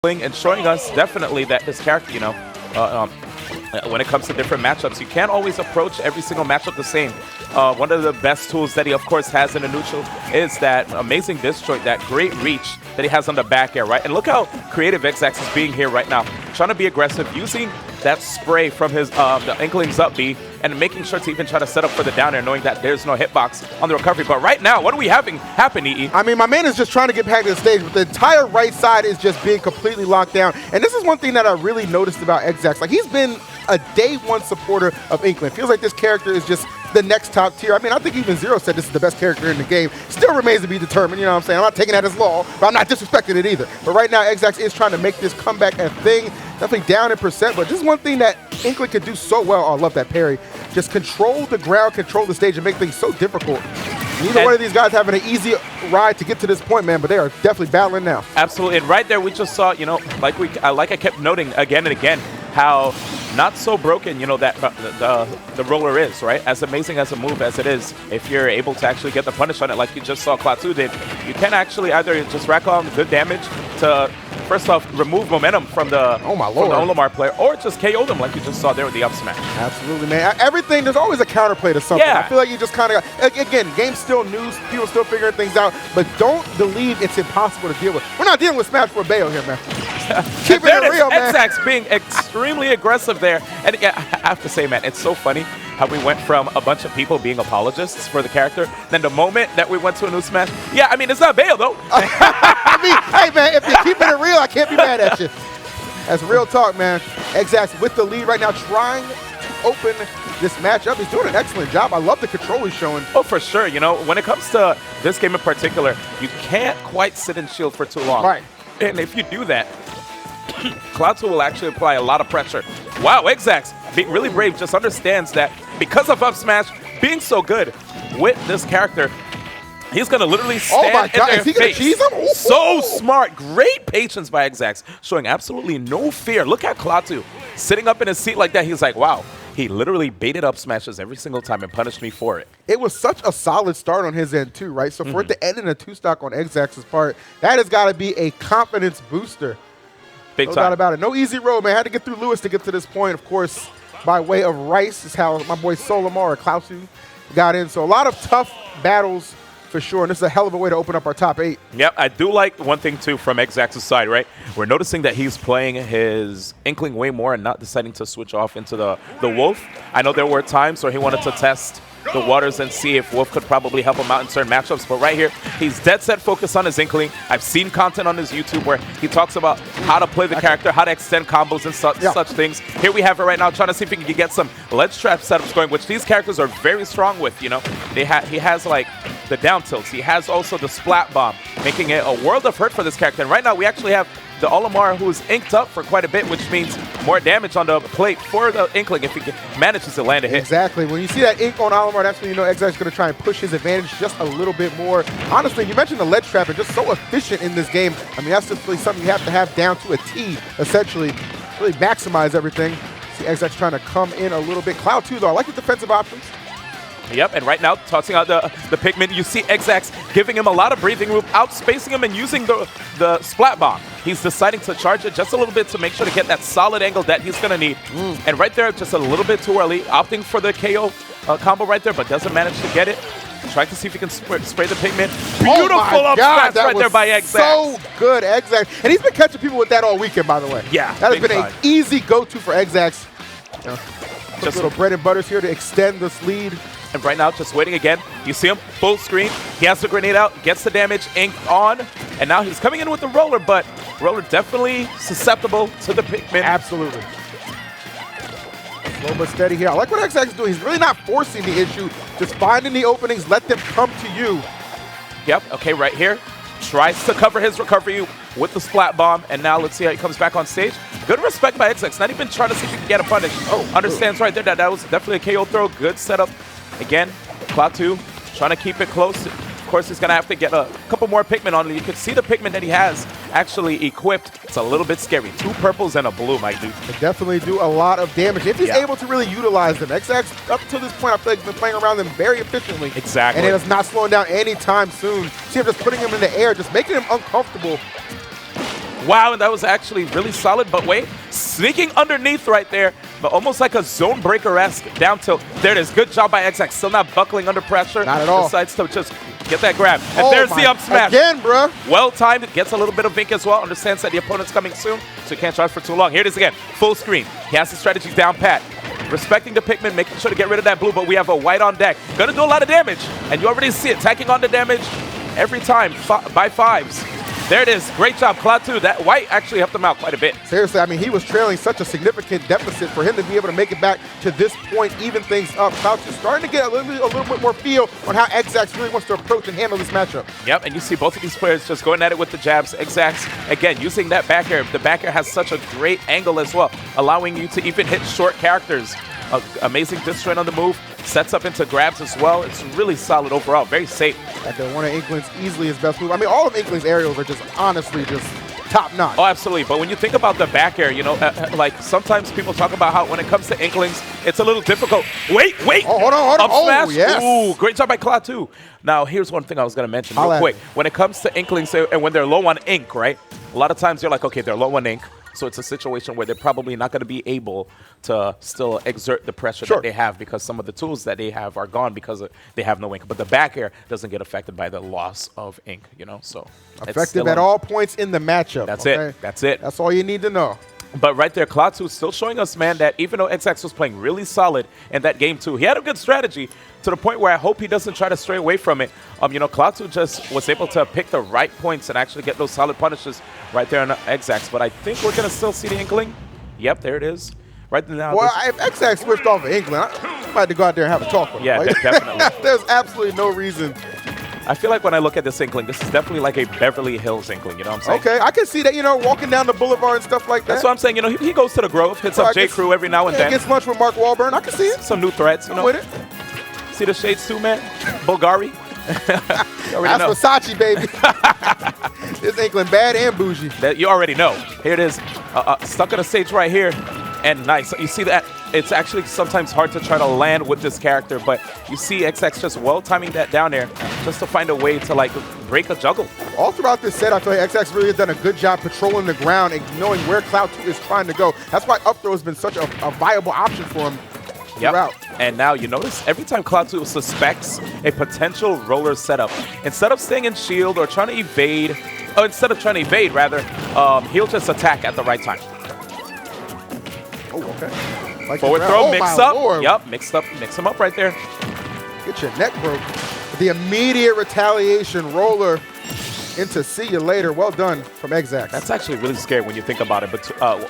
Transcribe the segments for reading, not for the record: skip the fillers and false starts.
and showing us definitely that this character, when it comes to different matchups, you can't always approach every single matchup the same. One of the best tools that he, of course, has in a neutral is that amazing disjoint, that great reach that he has on the back air, right? And look how creative Xzax is being here right now, trying to be aggressive, using that spray from his the Inkling's up B, and making sure to even try to set up for the down air, knowing that there's no hitbox on the recovery. But right now, what are we having happen, EE? I mean, my man is just trying to get back to the stage, but the entire right side is just being completely locked down. And this is one thing that I really noticed about Xzax. Like, he's been a day one supporter of Inkling. Feels like this character is just the next top tier. I mean, I think even Zero said this is the best character in the game. Still remains to be determined, you know what I'm saying? I'm not taking that as law, but I'm not disrespecting it either. But right now, Xzax is trying to make this comeback a thing. Definitely down in percent, but this is one thing that Inkling can do so well. Oh, I love that parry. Just control the ground, control the stage, and make things so difficult. Neither one of these guys having an easy ride to get to this point, man, but they are definitely battling now. Absolutely, and right there we just saw, like I kept noting again and again, how not so broken, that the roller is, right? As amazing as a move as it is, if you're able to actually get the punish on it like you just saw Klaatu did, you can actually either just rack on good damage to, first off, remove momentum from the, from the Olimar player, or just KO them like you just saw there with the up smash. Absolutely, man. Everything, there's always a counterplay to something. Yeah. I feel like you just kind of, again, game's still new, people still figuring things out, but don't believe it's impossible to deal with. We're not dealing with Smash for Bayo here, man. Keeping it real, man. Xzax being extremely aggressive there. And again, I have to say, man, it's so funny how we went from a bunch of people being apologists for the character, then the moment that we went to a new Smash, yeah, I mean, it's not Bayo, though. I mean, hey, man, if you're keeping it real, I can't be mad at you. That's real talk, man. Xzax with the lead right now, trying to open this matchup. He's doing an excellent job. I love the control he's showing. Oh, for sure. When it comes to this game in particular, you can't quite sit and shield for too long. Right. And if you do that, Klaatu will actually apply a lot of pressure. Wow, Xzax, being really brave, just understands that because of up smash being so good with this character, he's going to literally stand in their face. Cheese him? So smart. Great patience by Xzax, showing absolutely no fear. Look at Klaatu sitting up in his seat like that. He's like, wow. He literally baited up smashes every single time and punished me for it. It was such a solid start on his end too, right? So for it to end in a 2-stock on Xzax's part, that has got to be a confidence booster. No doubt about it. No easy road, man. Had to get through Lewis to get to this point. Of course, by way of Rice is how my boy Olimar or Klaatu got in. So a lot of tough battles for sure, and this is a hell of a way to open up our top 8. Yep, I do like one thing, too, from Xzax's side, right? We're noticing that he's playing his Inkling way more and not deciding to switch off into the Wolf. I know there were times where he wanted to test the waters and see if Wolf could probably help him out in certain matchups, but right here, he's dead set focused on his Inkling. I've seen content on his YouTube where he talks about how to play the character, how to extend combos and such things. Here we have it right now, trying to see if he can get some ledge trap setups going, which these characters are very strong with, He has, like, the down tilts. He has also the Splat bomb, making it a world of hurt for this character. And right now, we actually have the Olimar, who's inked up for quite a bit, which means more damage on the plate for the Inkling if he manages to land a hit. Exactly. When you see that ink on Olimar, that's when you know Xzax is going to try and push his advantage just a little bit more. Honestly, you mentioned the ledge trap, and just so efficient in this game. I mean, that's just really something you have to have down to a T, essentially. Really maximize everything. See Xzax trying to come in a little bit. Klaatu, though, I like the defensive options. Yep, and right now, tossing out the Pikmin, you see Xzax giving him a lot of breathing room, outspacing him and using the Splat bomb. He's deciding to charge it just a little bit to make sure to get that solid angle that he's going to need. And right there, just a little bit too early, opting for the KO combo right there, but doesn't manage to get it. Trying to see if he can spray the Pikmin. Beautiful up smash right there by Xzax. So good, Xzax. And he's been catching people with that all weekend, by the way. Yeah, that has been an easy go-to for Xzax. Just little bread and butters here to extend this lead. And right now, just waiting again. You see him, full screen. He has the grenade out, gets the damage, inked on. And now he's coming in with the roller, but roller definitely susceptible to the Pikmin. Absolutely. Slow but steady here. I like what Xzax is doing. He's really not forcing the issue. Just finding the openings, let them come to you. Yep, okay, right here. Tries to cover his recovery with the Splat bomb, and now let's see how he comes back on stage. Good respect by Xzax. Not even trying to see if he can get a punish. Understands right there that was definitely a KO throw. Good setup. Again, Klaatu trying to keep it close. Of course, he's going to have to get a couple more Pikmin on it. You can see the Pikmin that he has actually equipped. It's a little bit scary. 2 purples and a blue, my dude. They definitely do a lot of damage if he's able to really utilize them. Xzax, up to this point, I feel like he's been playing around them very efficiently. Exactly. And it is not slowing down anytime soon. See him just putting him in the air, just making him uncomfortable. Wow, and that was actually really solid, but wait, sneaking underneath right there, but almost like a zone breaker-esque down tilt. There it is. Good job by Xzax. Still not buckling under pressure. Not at all. Decides to just get that grab. And there's the up smash. Again, bro. Well timed. It gets a little bit of Vink as well. Understands that the opponent's coming soon, so he can't charge for too long. Here it is again. Full screen. He has the strategy down pat. Respecting the Pikmin, making sure to get rid of that blue, but we have a white on deck. Gonna do a lot of damage, and you already see it. Tacking on the damage every time by 5s. There it is. Great job, Klaatu. That white actually helped him out quite a bit. Seriously, I mean, he was trailing such a significant deficit. For him to be able to make it back to this point, even things up. Klaatu's starting to get a little bit more feel on how Xzax really wants to approach and handle this matchup. Yep, and you see both of these players just going at it with the jabs. Xzax, again, using that back air. The back air has such a great angle as well, allowing you to even hit short characters. Amazing disjoint on the move. Sets up into grabs as well. It's really solid overall. Very safe. One of Inkling's easily his best move. I mean, all of Inkling's aerials are just honestly just top notch. Oh, absolutely. But when you think about the back air, you know, like sometimes people talk about how when it comes to Inklings, it's a little difficult. Wait. Oh, hold on. Up smash. Oh, yes. Ooh, great job by Klaatu. Now, here's one thing I was going to mention real quick. When it comes to Inklings and when they're low on ink, right? A lot of times you're like, okay, they're low on ink. So it's a situation where they're probably not going to be able to still exert the pressure that they have because some of the tools that they have are gone because they have no ink. But the back air doesn't get affected by the loss of ink, you know? So effective at all points in the matchup. That's it. That's it. That's all you need to know. But right there, Klaatu is still showing us, man, that even though Xzax was playing really solid in that game too, he had a good strategy to the point where I hope he doesn't try to stray away from it. You know, Klaatu just was able to pick the right points and actually get those solid punishes right there on Xzax. But I think we're going to still see the Inkling. Yep, there it is. Right now. Well, if Xzax switched off of Inkling, I'm about to go out there and have a talk with him. Yeah, definitely. There's absolutely no reason. I feel like when I look at this Inkling, this is definitely like a Beverly Hills Inkling, you know what I'm saying? Okay, I can see that, you know, walking down the boulevard and stuff like that. That's what I'm saying. You know, he goes to the Grove, hits up J. Crew every now and then. Gets lunch with Mark Wahlberg. I can see it. Some new threats, you know. With it. See the shades too, man? Bulgari. That's Versace, baby. This Inkling bad and bougie. That you already know. Here it is. Stuck on a stage right here. And nice. You see that? It's actually sometimes hard to try to land with this character, but you see Xzax just well-timing that down there just to find a way to, like, break a juggle. All throughout this set, I feel like Xzax really has done a good job patrolling the ground and knowing where Klaatu is trying to go. That's why up throw has been such a viable option for him throughout. And now you notice every time Klaatu suspects a potential roller setup, instead of staying in shield or trying to evade, or instead of trying to evade, rather, he'll just attack at the right time. Oh, okay. Like forward throw, mix up. Lord. Yep, mix him up right there. Get your neck broke. The immediate retaliation roller into see you later. Well done from Xzax. That's actually really scary when you think about it. But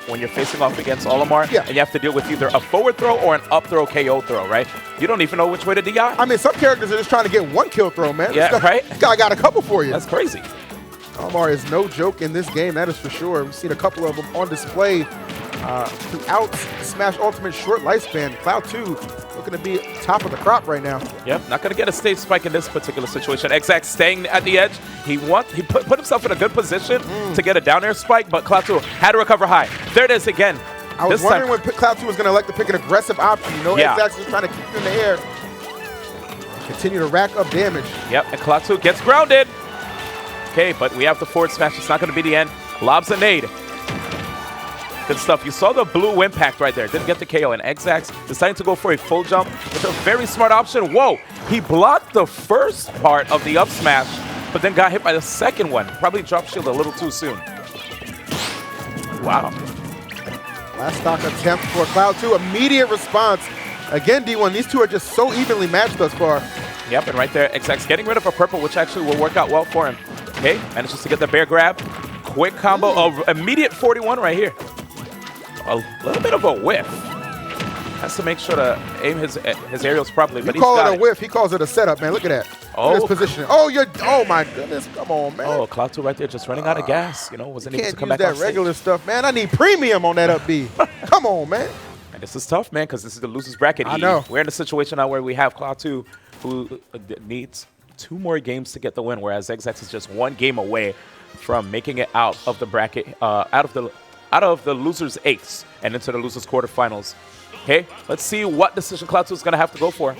when you're facing off against Olimar, yeah, and you have to deal with either a forward throw or an up throw KO throw, right? You don't even know which way to DI. I mean, some characters are just trying to get one kill throw, man. Yeah, right? This guy got a couple for you. That's crazy. Olimar is no joke in this game, that is for sure. We've seen a couple of them on display throughout Smash Ultimate short lifespan. Klaatu looking to be top of the crop right now. Yep, not going to get a stage spike in this particular situation. Xzax staying at the edge. He put himself in a good position to get a down air spike, but Klaatu had to recover high. There it is again. I was wondering when Klaatu was going to elect to pick an aggressive option. You know, Xzax was trying to keep it in the air. Continue to rack up damage. Yep, and Klaatu gets grounded. Okay, but we have the forward smash. It's not going to be the end. Lobs a nade. Good stuff. You saw the blue impact right there. Didn't get the KO. And Xzax deciding to go for a full jump. It's a very smart option. Whoa! He blocked the first part of the up smash, but then got hit by the second one. Probably drop shield a little too soon. Wow. Last stock attempt for Klaatu. Immediate response. Again, D1, these two are just so evenly matched thus far. Yep, and right there, Xzax getting rid of a purple, which actually will work out well for him. Okay, manages to get the bear grab. Quick combo of immediate 41 right here. A little bit of a whiff. Has to make sure to aim his aerials properly. But you call it a whiff, he calls it a setup, man. Look at that. Oh, his position. Oh my goodness, come on, man. Oh, Klaatu right there just running out of gas. You know, wasn't able to come back on that regular stuff, man. I need premium on that up B. Come on, man. And this is tough, man, because this is the loser's bracket. I know. We're in a situation now where we have Klaatu, who needs 2 more games to get the win, whereas Xzax is just 1 game away from making it out of the bracket, out of the loser's 8th and into the loser's quarterfinals. Okay, let's see what decision Klaatu is going to have to go for.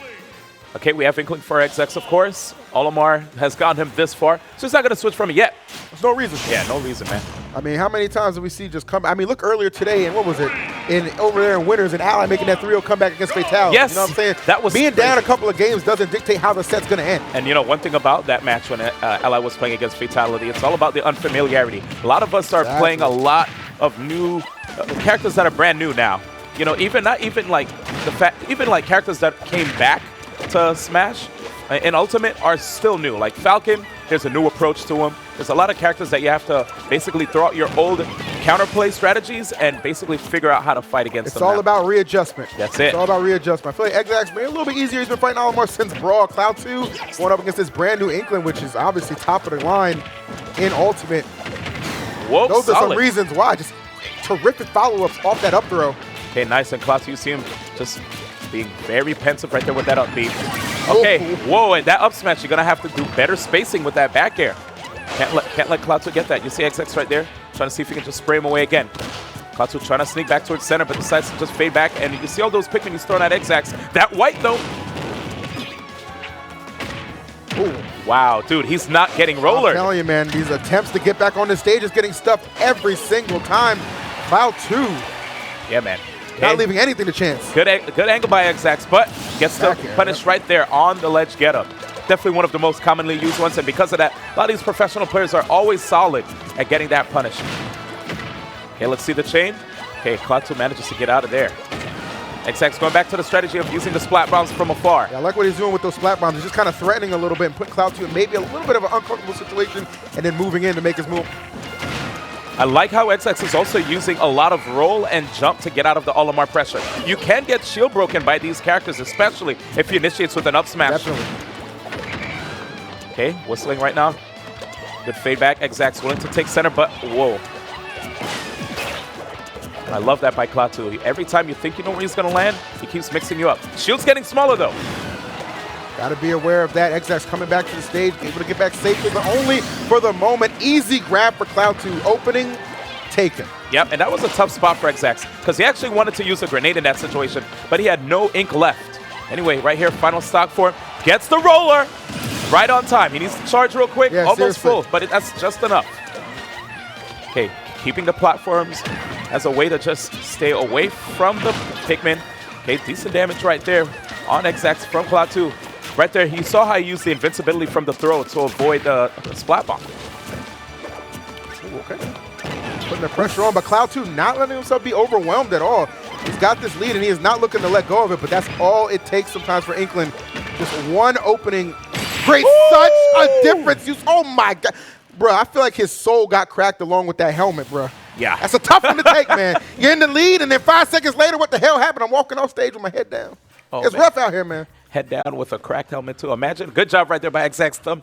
Okay, we have Inkling for Xzax, of course. Olimar has gotten him this far, so he's not going to switch from it yet. There's no reason. Yeah, no reason, man. I mean, how many times do we see just come? I mean, look earlier today, and what was it? Over there in Winners, and Ally making that 3-0 comeback against Fatality. Yes, you know what I'm saying? that was being crazy. down a couple of games doesn't dictate how the set's going to end. And you know, one thing about that match when Ally was playing against Fatality, it's all about the unfamiliarity. A lot of us are playing a lot of new characters that are brand new now. You know, even like characters that came back to Smash in Ultimate are still new. Like Falcon, there's a new approach to him. There's a lot of characters that you have to basically throw out your old counterplay strategies and basically figure out how to fight against them. It's all about readjustment. That's it. It's all about readjustment. I feel like Xzax been a little bit easier. He's been fighting Olimar since Brawl. Klaatu going up against this brand new Inkling, which is obviously top of the line in Ultimate. Whoa, Those solid. are some reasons why. Just terrific follow-ups off that up throw. Okay, nice. And Klaatu, you see him just being very pensive right there with that up beat. Okay, whoa, and that up smash, you're going to have to do better spacing with that back air. Can't let Klaatu get that. You see Xzax right there, trying to see if he can just spray him away again. Klaatu trying to sneak back towards center, but decides to just fade back, and you see all those Pikmin he's throwing at Xzax. That white, though. Ooh, wow, dude, he's not getting rollered. I'm telling you, man, these attempts to get back on the stage is getting stuffed every single time. Klaatu. Yeah, man. Not leaving anything to chance. Good angle by Xzax, but gets the punish right there on the ledge get up. Definitely one of the most commonly used ones, and because of that, a lot of these professional players are always solid at getting that punish. Okay, let's see the chain. Okay, Klaatu manages to get out of there. Xzax going back to the strategy of using the splat bombs from afar. Yeah, I like what he's doing with those splat bombs. He's just kind of threatening a little bit and put Klaatu in maybe a little bit of an uncomfortable situation and then moving in to make his move. I like how Xzax is also using a lot of roll and jump to get out of the Olimar pressure. You can get shield broken by these characters, especially if he initiates with an up smash. Definitely. Okay, whistling right now. Good fade back. Xzax willing to take center, but whoa. I love that by Klaatu. Every time you think you know where he's going to land, he keeps mixing you up. Shield's getting smaller, though. Got to be aware of that. Xzax coming back to the stage, able to get back safely, but only for the moment. Easy grab for Klaatu. Opening, taken. Yep, and that was a tough spot for Xzax because he actually wanted to use a grenade in that situation, but he had no ink left. Anyway, right here, final stock for him. Gets the roller right on time. He needs to charge real quick, yeah, almost seriously. full, but that's just enough. Okay, keeping the platforms as a way to just stay away from the Pikmin. Okay, decent damage right there on Xzax from Klaatu. Right there, you saw how he used the invincibility from the throw to avoid the splat bomb. Ooh, okay. Putting the pressure on, but Klaatu not letting himself be overwhelmed at all. He's got this lead, and he is not looking to let go of it, but that's all it takes sometimes for Inkling. Just one opening. Great, such a difference. Oh, my God. Bro, I feel like his soul got cracked along with that helmet, bro. Yeah. That's a tough one to take, man. You're in the lead, and then 5 seconds later, what the hell happened? I'm walking off stage with my head down. Oh, it's man. rough out here, man. Head down with a cracked helmet, too. Imagine. Good job right there by Xzax.